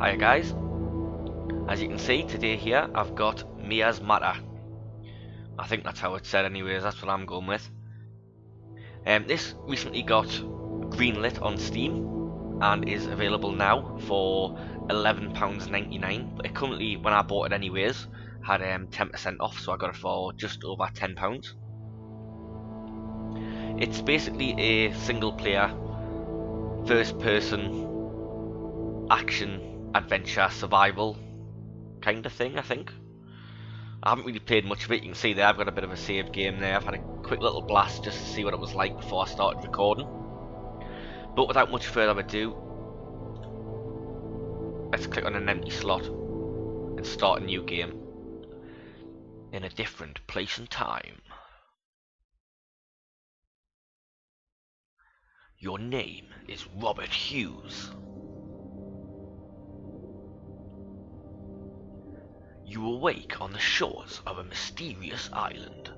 Hi guys, as you can see today here I've got Miasmata. I think that's how it's said anyways, that's what I'm going with. This recently got greenlit on Steam and is available now for £11.99, but it currently, when I bought it anyways, had 10% off, so I got it for just over £10. It's basically a single player, first person, action, adventure, survival kind of thing, I think. I haven't really played much of it. You can see there I've got a bit of a saved game there. I've had a quick little blast just to see what it was like before I started recording. But without much further ado, let's click on an empty slot and start a new game in a different place and time. Your name is Robert Hughes. You awake on the shores of a mysterious island.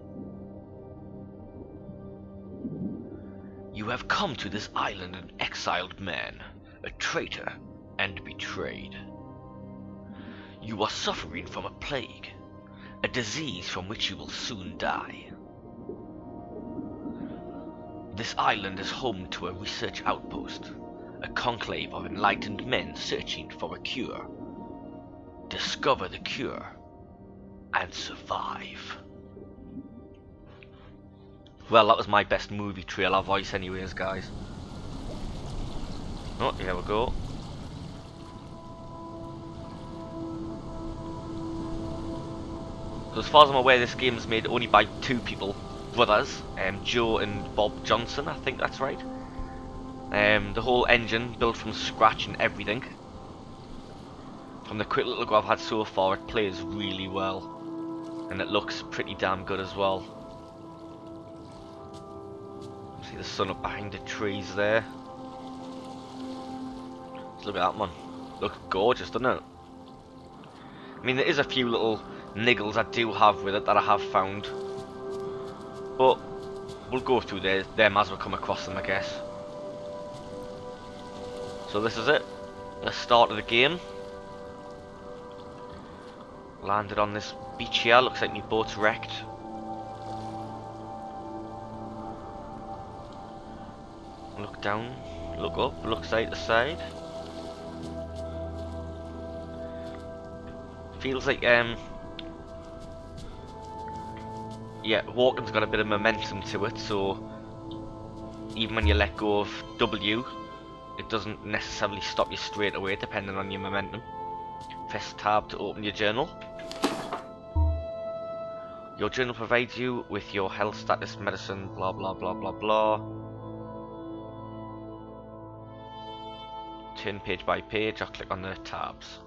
You have come to this island an exiled man, a traitor, and betrayed. You are suffering from a plague, a disease from which you will soon die. This island is home to a research outpost, a conclave of enlightened men searching for a cure. Discover the cure and survive. Well, that was my best movie trailer voice anyways, guys. Oh, here we go. So as far as I'm aware, this game is made only by two people, brothers, Joe and Bob Johnson, I think that's right. The whole engine built from scratch and everything. From the quick little go I've had so far, it plays really well, and it looks pretty damn good as well. See the sun up behind the trees there. Let's look at that one. Looks gorgeous, doesn't it? I mean, there is a few little niggles I do have with it that I have found, but we'll go through them as we come across them, I guess. So this is it, the start of the game. Landed on this beach here, looks like my boat's wrecked. Look down, look up, look side to side. Feels like, yeah, walking's got a bit of momentum to it, so even when you let go of W, it doesn't necessarily stop you straight away depending on your momentum. Press tab to open your journal. Your journal provides you with your health status, medicine, blah blah blah blah blah. Turn page by page, I'll click on the tabs.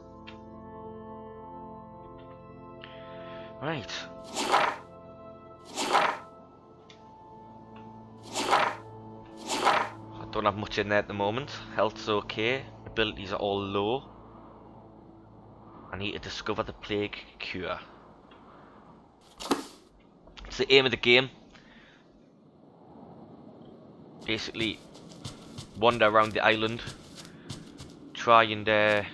Right. I don't have much in there at the moment. Health's okay, abilities are all low. I need to discover the plague cure. It's the aim of the game. Basically, wander around the island, try and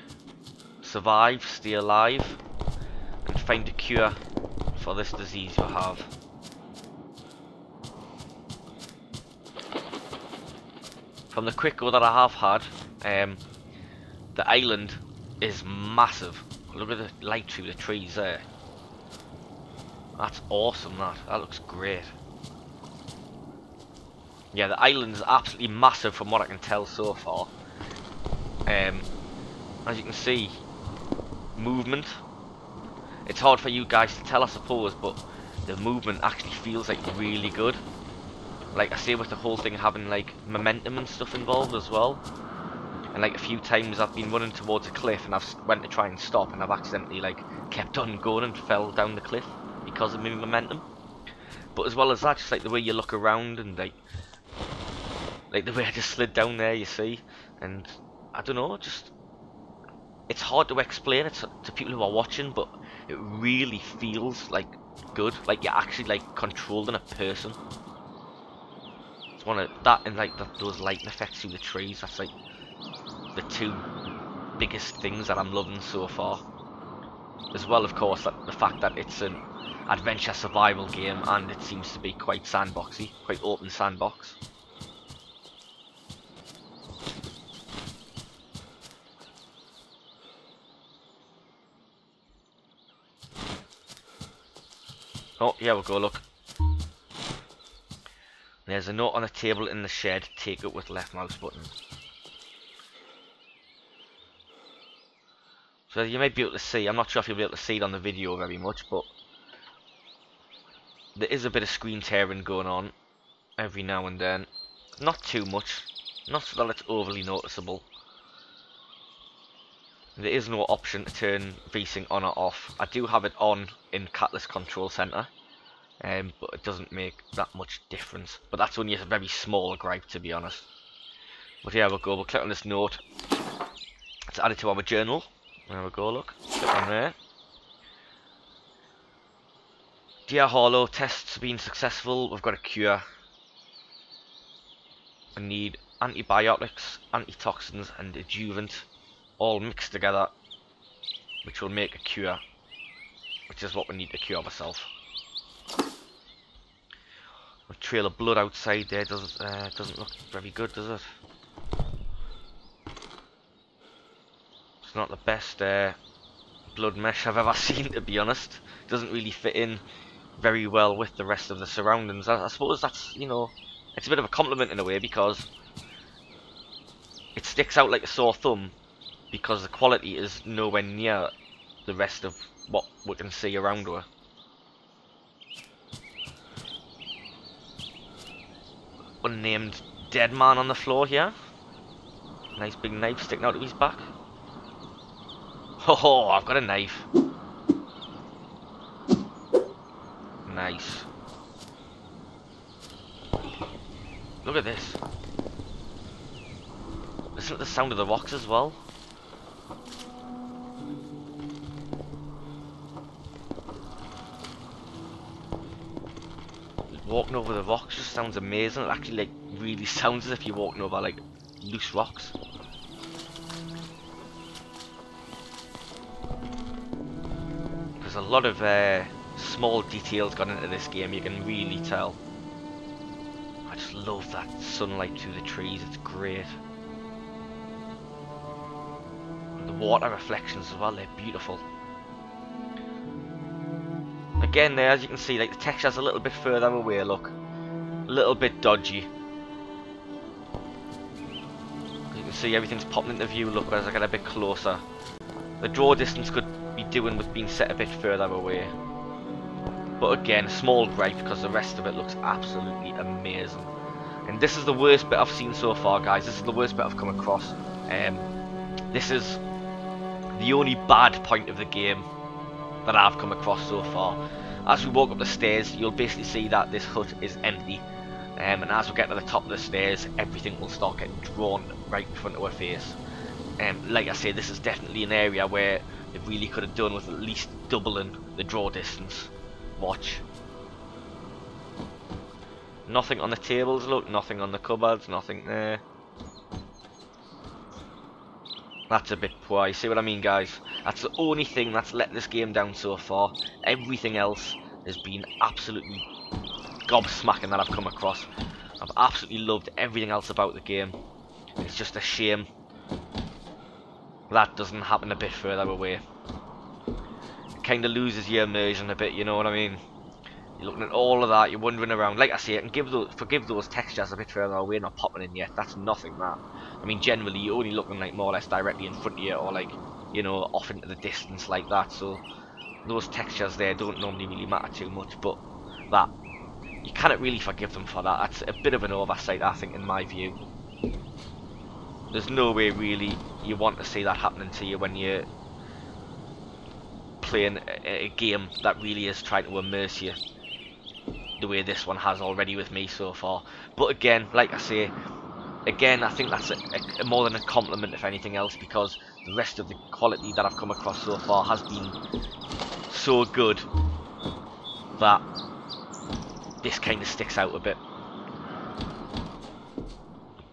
survive, stay alive, and find a cure for this disease you have. From the quick go that I have had, the island is massive. Look at the light through the trees there. That's awesome, that looks great. Yeah, the island's absolutely massive from what I can tell so far. As you can see, movement. It's hard for you guys to tell, I suppose, but the movement actually feels like really good. Like I say, with the whole thing having like momentum and stuff involved as well. And like a few times I've been running towards a cliff and I've went to try and stop and I've accidentally like kept on going and fell down the cliff because of my momentum. But as well as that, just like the way you look around and like the way I just slid down there, you see, and I don't know, just it's hard to explain it to people who are watching, but it really feels like good, like you're actually like controlling a person. It's one of that and like those lighting effects through the trees. That's like the two biggest things that I'm loving so far. As well, of course, that the fact that it's an adventure survival game and it seems to be quite sandboxy, quite open sandbox. Oh, here we go, look. There's a note on the table in the shed, take it with left mouse button. So you might be able to see, I'm not sure if you'll be able to see it on the video very much, but there is a bit of screen tearing going on every now and then. Not too much, not so that it's overly noticeable. There is no option to turn VSync on or off. I do have it on in Catalyst Control Center, but it doesn't make that much difference. But that's only a very small gripe, to be honest. But yeah, we'll go, we'll click on this note. Let's add it to our journal. There we go, look. Click on there. Dear Hollow, tests have been successful. We've got a cure. We need antibiotics, antitoxins, and adjuvant all mixed together, which will make a cure, which is what we need to cure ourselves. A trail of blood outside there doesn't look very good, does it? It's not the best blood mesh I've ever seen, to be honest. It doesn't really fit in very well with the rest of the surroundings. I suppose that's, you know, it's a bit of a compliment in a way, because it sticks out like a sore thumb, because the quality is nowhere near the rest of what we can see around her. Unnamed dead man on the floor here. Nice big knife sticking out of his back. Oh, I've got a knife. Nice. Look at this. Listen to the sound of the rocks as well. Walking over the rocks just sounds amazing. It actually like really sounds as if you're walking over like loose rocks. There's a lot of small details gone into this game, you can really tell. I just love that sunlight through the trees, it's great. And the water reflections as well, they're beautiful. Again there, as you can see, like the texture's a little bit further away, look. A little bit dodgy. You can see everything's popping into view, look, as I get a bit closer. The draw distance could be doing with being set a bit further away. But again, small gripe, because the rest of it looks absolutely amazing. And this is the worst bit I've seen so far, guys. This is the worst bit I've come across. This is the only bad point of the game that I've come across so far. As we walk up the stairs, you'll basically see that this hut is empty. And as we get to the top of the stairs, everything will start getting drawn right in front of our face. Like I say, this is definitely an area where they really could have done with at least doubling the draw distance. Watch. Nothing on the tables, look, nothing on the cupboards, nothing there. That's a bit poor, you see what I mean, guys? That's the only thing that's let this game down so far. Everything else has been absolutely gobsmacking that I've come across. I've absolutely loved everything else about the game. It's just a shame that doesn't happen a bit further away. It kind of loses your immersion a bit, you know what I mean? You're looking at all of that, you're wandering around. Like I say, I can forgive those textures a bit further away, not popping in yet. That's nothing, that. I mean, generally, you're only looking like more or less directly in front of you, or like, you know, off into the distance like that. So those textures there don't normally really matter too much, but that, you cannot really forgive them for that. That's a bit of an oversight, I think, in my view. There's no way really you want to see that happening to you when you're playing a game that really is trying to immerse you the way this one has already with me so far. But again, like I say, again, I think that's a more than a compliment if anything else, because the rest of the quality that I've come across so far has been so good that this kind of sticks out a bit.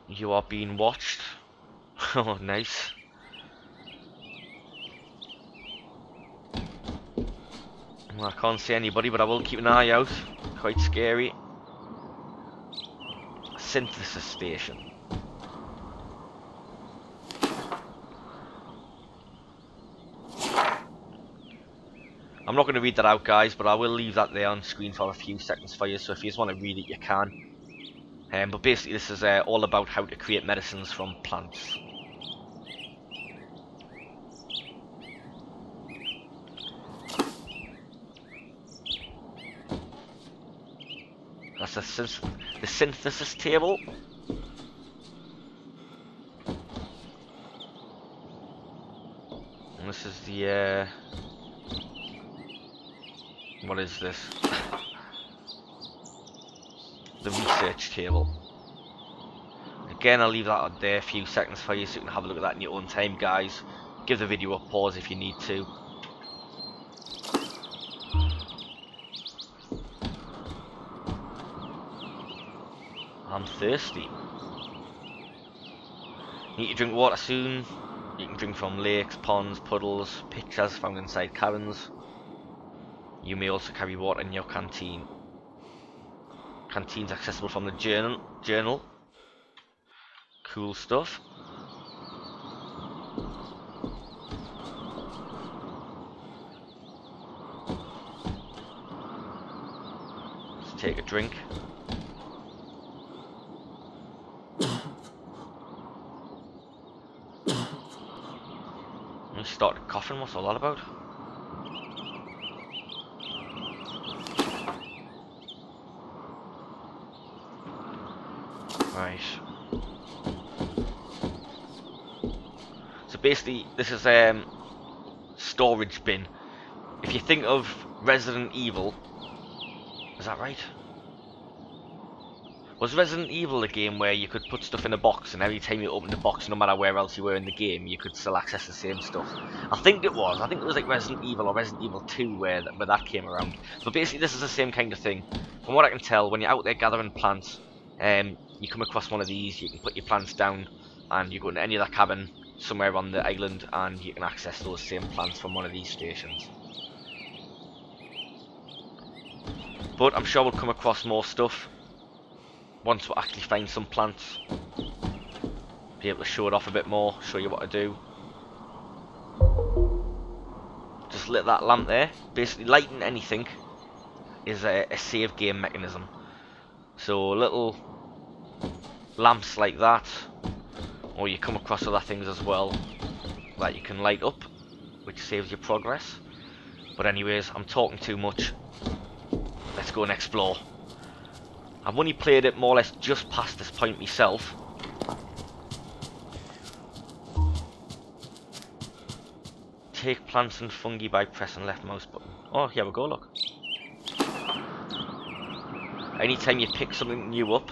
You are being watched. Oh, nice. Well, I can't see anybody, but I will keep an eye out. Quite scary. Synthesis station. I'm not going to read that out, guys, but I will leave that there on screen for a few seconds for you, so if you just want to read it, you can. But basically this is all about how to create medicines from plants. That's the synthesis table. And this is the what is this? The research table. Again, I'll leave that on there a few seconds for you so you can have a look at that in your own time, guys. Give the video a pause if you need to. I'm thirsty. Need to drink water soon. You can drink from lakes, ponds, puddles, pitchers found inside caverns. You may also carry water in your canteen. Canteen's accessible from the journal. Cool stuff. Let's take a drink. I started coughing, what's all that about? Right. So basically, this is storage bin. If you think of Resident Evil, is that right? Was Resident Evil a game where you could put stuff in a box, and every time you opened the box, no matter where else you were in the game, you could still access the same stuff? I think it was. I think it was like Resident Evil or Resident Evil 2 where that came around. But basically, this is the same kind of thing. From what I can tell, when you're out there gathering plants, you come across one of these, you can put your plants down, and you go into any other cabin somewhere on the island, and you can access those same plants from one of these stations. But I'm sure we'll come across more stuff once we actually find some plants. Be able to show it off a bit more, show you what to do. Just lit that lamp there. Basically, lighting anything is a save game mechanism. So little lamps like that, or you come across other things as well that you can light up, which saves your progress. But anyways, I'm talking too much. Let's go and explore. I've only played it more or less just past this point myself. Take plants and fungi by pressing left mouse button. Oh, here we go, look. Anytime you pick something new up,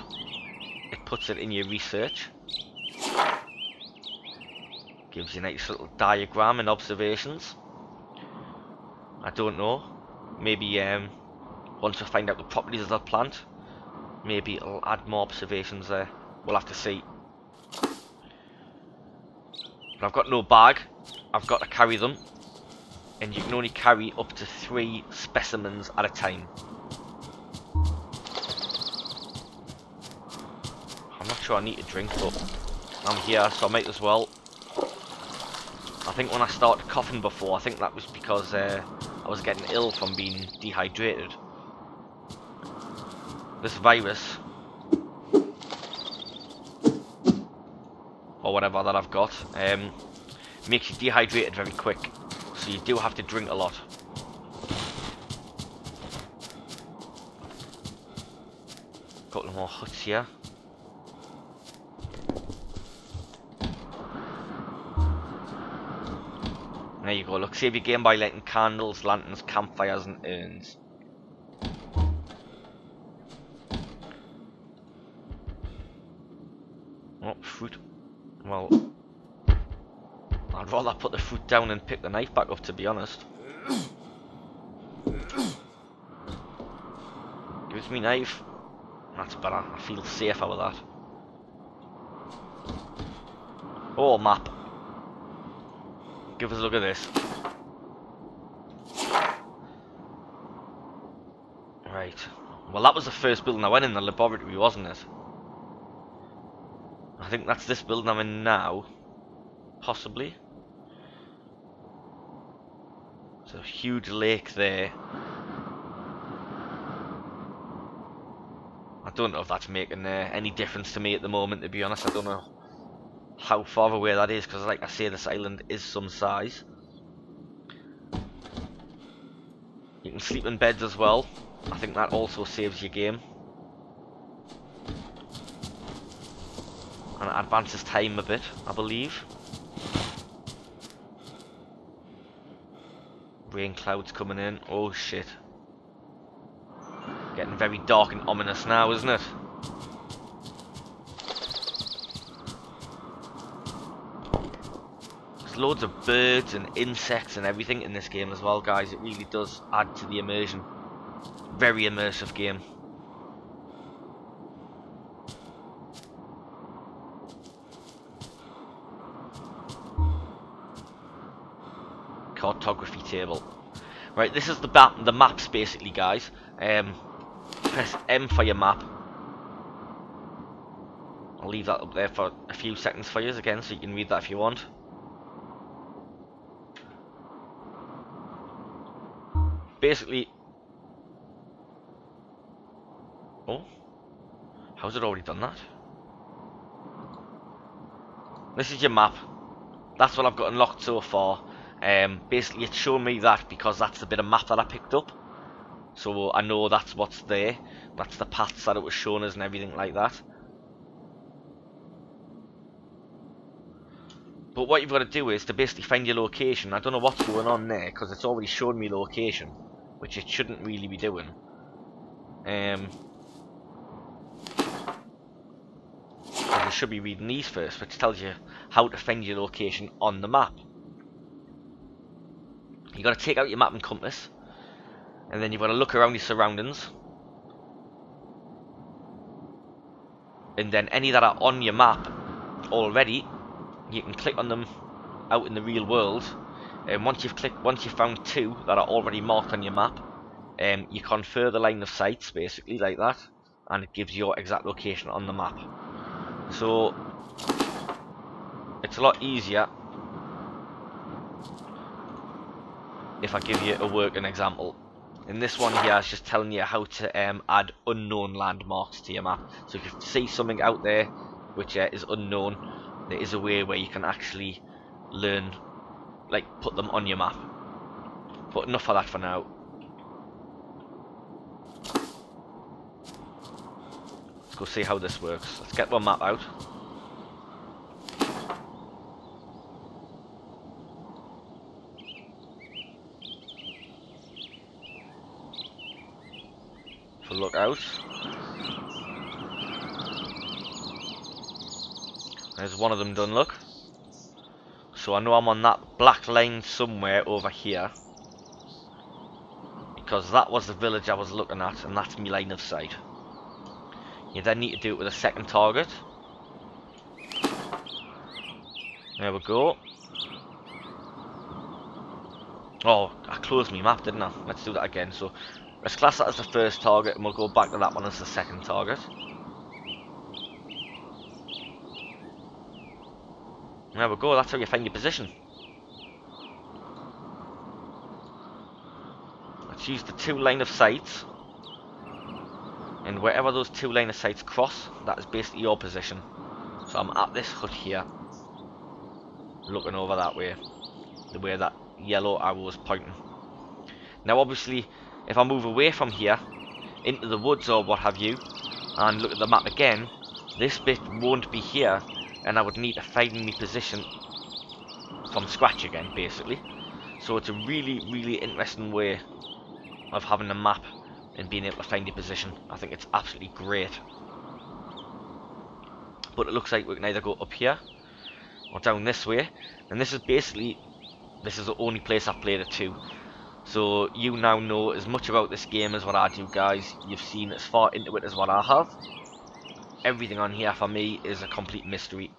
it puts it in your research. Gives you a nice little diagram and observations. I don't know. Maybe once we find out the properties of that plant, maybe it'll add more observations there. We'll have to see. But I've got no bag. I've got to carry them. And you can only carry up to 3 specimens at a time. I'm not sure I need a drink, but I'm here, so I might as well. I think when I started coughing before, I think that was because I was getting ill from being dehydrated. This virus, or whatever that I've got, makes you dehydrated very quick, so you do have to drink a lot. Couple more huts here. There you go, look, save your game by lighting candles, lanterns, campfires and urns. Oh, fruit. Well, I'd rather put the fruit down and pick the knife back up, to be honest. Gives me knife. That's better. I feel safer with that. Oh, map. Give us a look at this. Right. Well, that was the first building I went in, the laboratory, wasn't it? I think that's this building I'm in now. Possibly. There's a huge lake there. I don't know if that's making any difference to me at the moment, to be honest. I don't know how far away that is, because like I say, this island is some size. You can sleep in beds as well. I think that also saves your game. And it advances time a bit, I believe. Rain clouds coming in. Oh shit. Getting very dark and ominous now, isn't it? There's loads of birds and insects and everything in this game as well, guys. It really does add to the immersion. Very immersive game. Cartography table. Right, this is the maps basically, guys. Press M for your map. I'll leave that up there for a few seconds for you again, so you can read that if you want. Basically, oh, how's it already done that? This is your map. That's what I've got unlocked so far. Basically, it's showing me that because that's the bit of map that I picked up. So I know that's what's there. That's the paths that it was showing us and everything like that. But what you've got to do is to basically find your location. I don't know what's going on there because it's already shown me location, which it shouldn't really be doing. You should be reading these first, which tells you how to find your location on the map. You've got to take out your map and compass, and then you've got to look around your surroundings, and then any that are on your map already, you can click on them out in the real world. And once you've found two that are already marked on your map, you confer the line of sights basically like that, and it gives your exact location on the map. So it's a lot easier if I give you a working example. In this one here, it's just telling you how to add unknown landmarks to your map. So if you see something out there which is unknown, there is a way where you can actually learn, like put them on your map. But enough of that for now. Let's go see how this works. Let's get one map out. Look out. There's one of them done, look. So I know I'm on that black line somewhere over here, because that was the village I was looking at, and that's my line of sight. You then need to do it with a second target. There we go. Oh, I closed my map, didn't I? Let's do that again. So let's class that as the first target, and we'll go back to that one as the second target. There we go, that's how you find your position. Let's use the two line of sights, and wherever those two line of sights cross, that is basically your position. So I'm at this hut here, looking over that way, the way that yellow arrow is pointing. Now obviously, if I move away from here, into the woods or what have you, and look at the map again, this bit won't be here, and I would need to find my position from scratch again, basically. So it's a really, really interesting way of having a map and being able to find your position. I think it's absolutely great. But it looks like we can either go up here, or down this way, and this is basically, this is the only place I've played it to. So you now know as much about this game as what I do, guys. You've seen as far into it as what I have. Everything on here for me is a complete mystery.